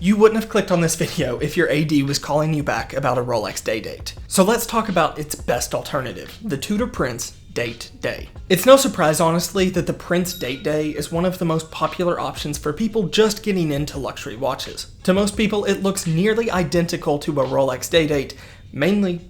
You wouldn't have clicked on this video if your AD was calling you back about a Rolex Day Date. So let's talk about its best alternative, the Tudor Prince Date Day. It's no surprise, honestly, that the Prince Date Day is one of the most popular options for people just getting into luxury watches. To most people, it looks nearly identical to a Rolex Day Date, mainly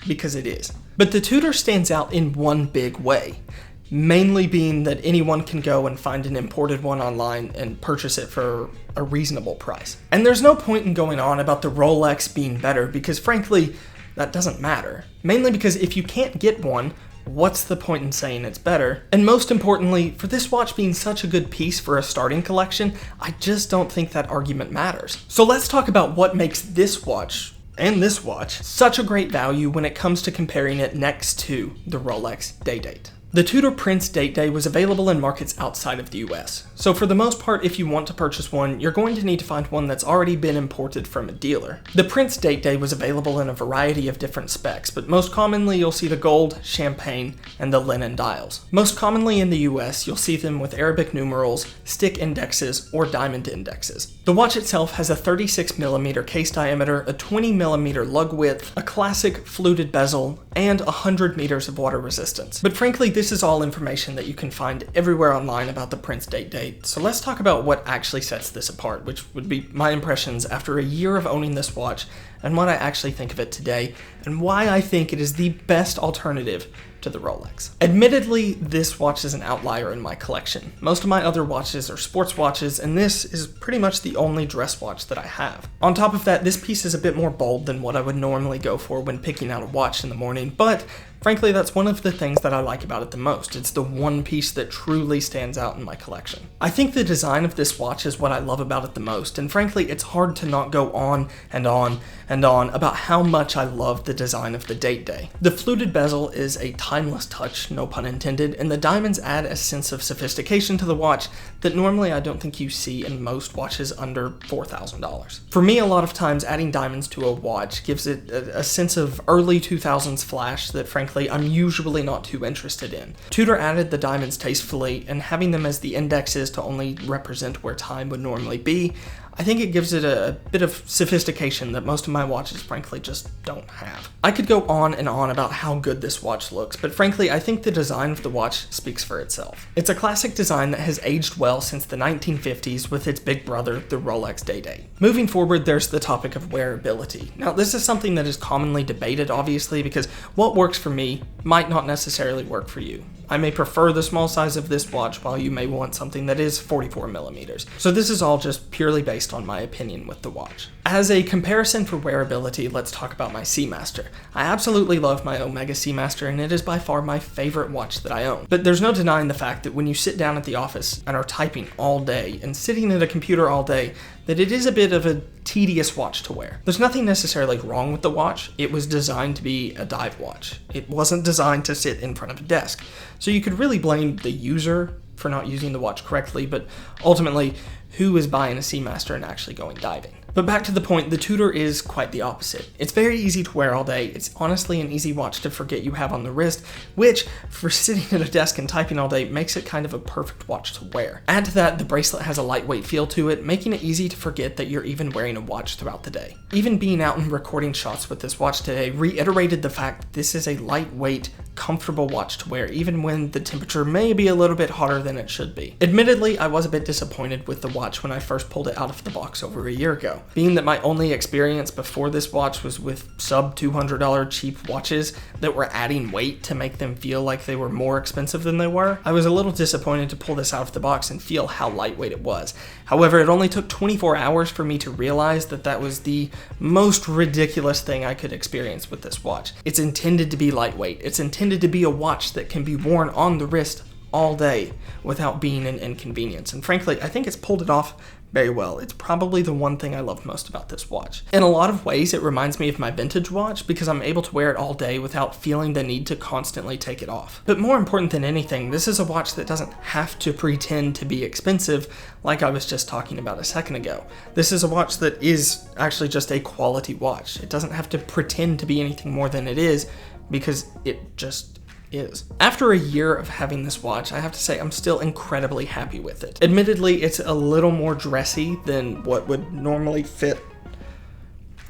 because it is. But the Tudor stands out in one big way. Mainly being that anyone can go and find an imported one online and purchase it for a reasonable price. And there's no point in going on about the Rolex being better because frankly, that doesn't matter. Mainly because if you can't get one, what's the point in saying it's better? And most importantly, for this watch being such a good piece for a starting collection, I just don't think that argument matters. So let's talk about what makes this watch and this watch such a great value when it comes to comparing it next to the Rolex Day Date. The Tudor Prince Date Day was available in markets outside of the US. So for the most part, if you want to purchase one, you're going to need to find one that's already been imported from a dealer. The Prince Date Day was available in a variety of different specs, but most commonly you'll see the gold, champagne, and the linen dials. Most commonly in the US, you'll see them with Arabic numerals, stick indexes, or diamond indexes. The watch itself has a 36mm case diameter, a 20mm lug width, a classic fluted bezel, and 100 meters of water resistance. But frankly, this is all information that you can find everywhere online about the Prince Date Date, so let's talk about what actually sets this apart, which would be my impressions after a year of owning this watch, and what I actually think of it today, and why I think it is the best alternative to the Rolex. Admittedly, this watch is an outlier in my collection. Most of my other watches are sports watches, and this is pretty much the only dress watch that I have. On top of that, this piece is a bit more bold than what I would normally go for when picking out a watch in the morning, but frankly, that's one of the things that I like about it the most. It's the one piece that truly stands out in my collection. I think the design of this watch is what I love about it the most, and frankly, it's hard to not go on and on and on about how much I love the design of the Date Day. The fluted bezel is a timeless touch, no pun intended, and the diamonds add a sense of sophistication to the watch that normally I don't think you see in most watches under $4,000. For me, a lot of times adding diamonds to a watch gives it a sense of early 2000s flash that frankly I'm usually not too interested in. Tudor added the diamonds tastefully, and having them as the indexes to only represent where time would normally be, I think it gives it a bit of sophistication that most of my watches frankly just don't have. I could go on and on about how good this watch looks, but frankly I think the design of the watch speaks for itself. It's a classic design that has aged well since the 1950s with its big brother, the Rolex Day Date. Moving forward, there's the topic of wearability. Now this is something that is commonly debated, obviously, because what works for me might not necessarily work for you. I may prefer the small size of this watch while you may want something that is 44mm. So this is all just purely based on my opinion with the watch. As a comparison for wearability, let's talk about my Seamaster. I absolutely love my Omega Seamaster, and it is by far my favorite watch that I own. But there's no denying the fact that when you sit down at the office and are typing all day and sitting at a computer all day, that it is a bit of a tedious watch to wear. There's nothing necessarily wrong with the watch. It was designed to be a dive watch. It wasn't designed to sit in front of a desk. So you could really blame the user for not using the watch correctly, but ultimately, who is buying a Seamaster and actually going diving? But back to the point, the Tudor is quite the opposite. It's very easy to wear all day. It's honestly an easy watch to forget you have on the wrist, which, for sitting at a desk and typing all day, makes it kind of a perfect watch to wear. Add to that, the bracelet has a lightweight feel to it, making it easy to forget that you're even wearing a watch throughout the day. Even being out and recording shots with this watch today reiterated the fact that this is a lightweight, comfortable watch to wear, even when the temperature may be a little bit hotter than it should be. Admittedly, I was a bit disappointed with the watch when I first pulled it out of the box over a year ago. Being that my only experience before this watch was with sub $200 cheap watches that were adding weight to make them feel like they were more expensive than they were, I was a little disappointed to pull this out of the box and feel how lightweight it was. However, it only took 24 hours for me to realize that that was the most ridiculous thing I could experience with this watch. It's intended to be lightweight. It's intended to be a watch that can be worn on the wrist all day without being an inconvenience. And frankly, I think it's pulled it off very well. It's probably the one thing I love most about this watch. In a lot of ways, it reminds me of my vintage watch because I'm able to wear it all day without feeling the need to constantly take it off. But more important than anything, this is a watch that doesn't have to pretend to be expensive like I was just talking about a second ago. This is a watch that is actually just a quality watch. It doesn't have to pretend to be anything more than it is because it just is. After a year of having this watch, I have to say I'm still incredibly happy with it. Admittedly, it's a little more dressy than what would normally fit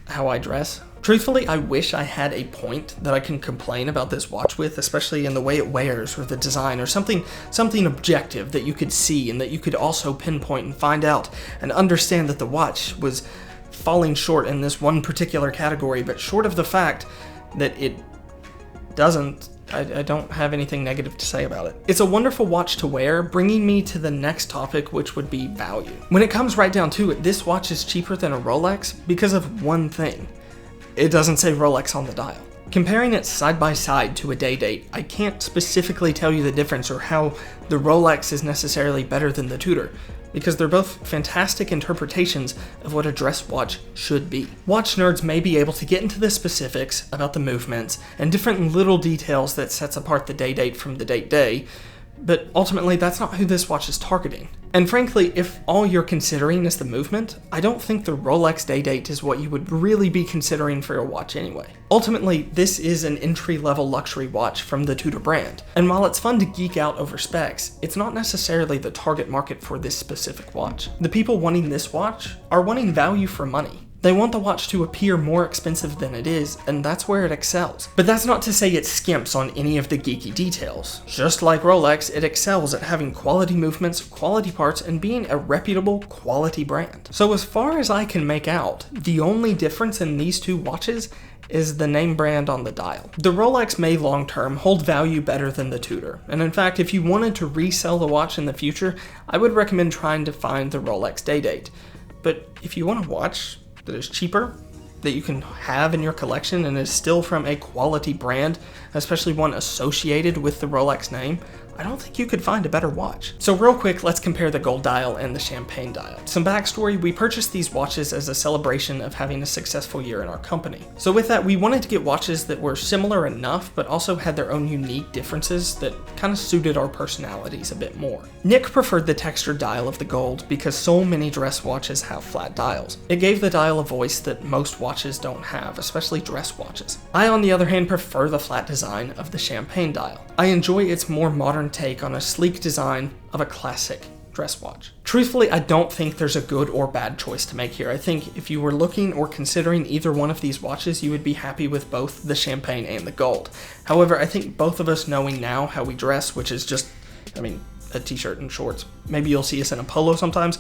how I dress. Truthfully, I wish I had a point that I can complain about this watch with, especially in the way it wears or the design or something objective that you could see and that you could also pinpoint and find out and understand that the watch was falling short in this one particular category, but short of the fact that it doesn't, I don't have anything negative to say about it. It's a wonderful watch to wear, bringing me to the next topic, which would be value. When it comes right down to it, this watch is cheaper than a Rolex because of one thing. It doesn't say Rolex on the dial. Comparing it side by side to a day date, I can't specifically tell you the difference or how the Rolex is necessarily better than the Tudor, because they're both fantastic interpretations of what a dress watch should be. Watch nerds may be able to get into the specifics about the movements and different little details that sets apart the day date from the date day, but ultimately that's not who this watch is targeting. And frankly, if all you're considering is the movement, I don't think the Rolex Day Date is what you would really be considering for a watch anyway. Ultimately, this is an entry-level luxury watch from the Tudor brand, and while it's fun to geek out over specs, it's not necessarily the target market for this specific watch. The people wanting this watch are wanting value for money. They want the watch to appear more expensive than it is, and that's where it excels. But that's not to say it skimps on any of the geeky details. Just like Rolex, it excels at having quality movements, quality parts, and being a reputable, quality brand. So as far as I can make out, the only difference in these two watches is the name brand on the dial. The Rolex may long-term hold value better than the Tudor, and in fact, if you wanted to resell the watch in the future, I would recommend trying to find the Rolex Day Date. But if you want a watch that is cheaper, that you can have in your collection and is still from a quality brand, especially one associated with the Rolex name, I don't think you could find a better watch. So real quick, let's compare the gold dial and the champagne dial. Some backstory, we purchased these watches as a celebration of having a successful year in our company. So with that, we wanted to get watches that were similar enough, but also had their own unique differences that kind of suited our personalities a bit more. Nick preferred the textured dial of the gold because so many dress watches have flat dials. It gave the dial a voice that most watches don't have, especially dress watches. I, on the other hand, prefer the flat design of the champagne dial. I enjoy its more modern take on a sleek design of a classic dress watch. Truthfully, I don't think there's a good or bad choice to make here. I think if you were looking or considering either one of these watches, you would be happy with both the champagne and the gold. However, I think both of us knowing now how we dress, which is just, a t-shirt and shorts, maybe you'll see us in a polo sometimes,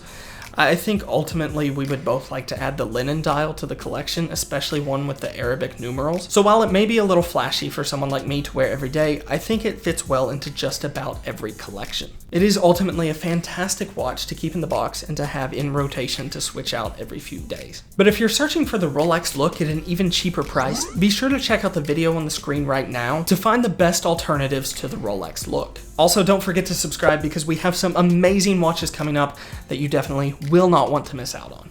I think ultimately we would both like to add the linen dial to the collection, especially one with the Arabic numerals. So while it may be a little flashy for someone like me to wear every day, I think it fits well into just about every collection. It is ultimately a fantastic watch to keep in the box and to have in rotation to switch out every few days. But if you're searching for the Rolex look at an even cheaper price, be sure to check out the video on the screen right now to find the best alternatives to the Rolex look. Also, don't forget to subscribe because we have some amazing watches coming up that you definitely will not want to miss out on.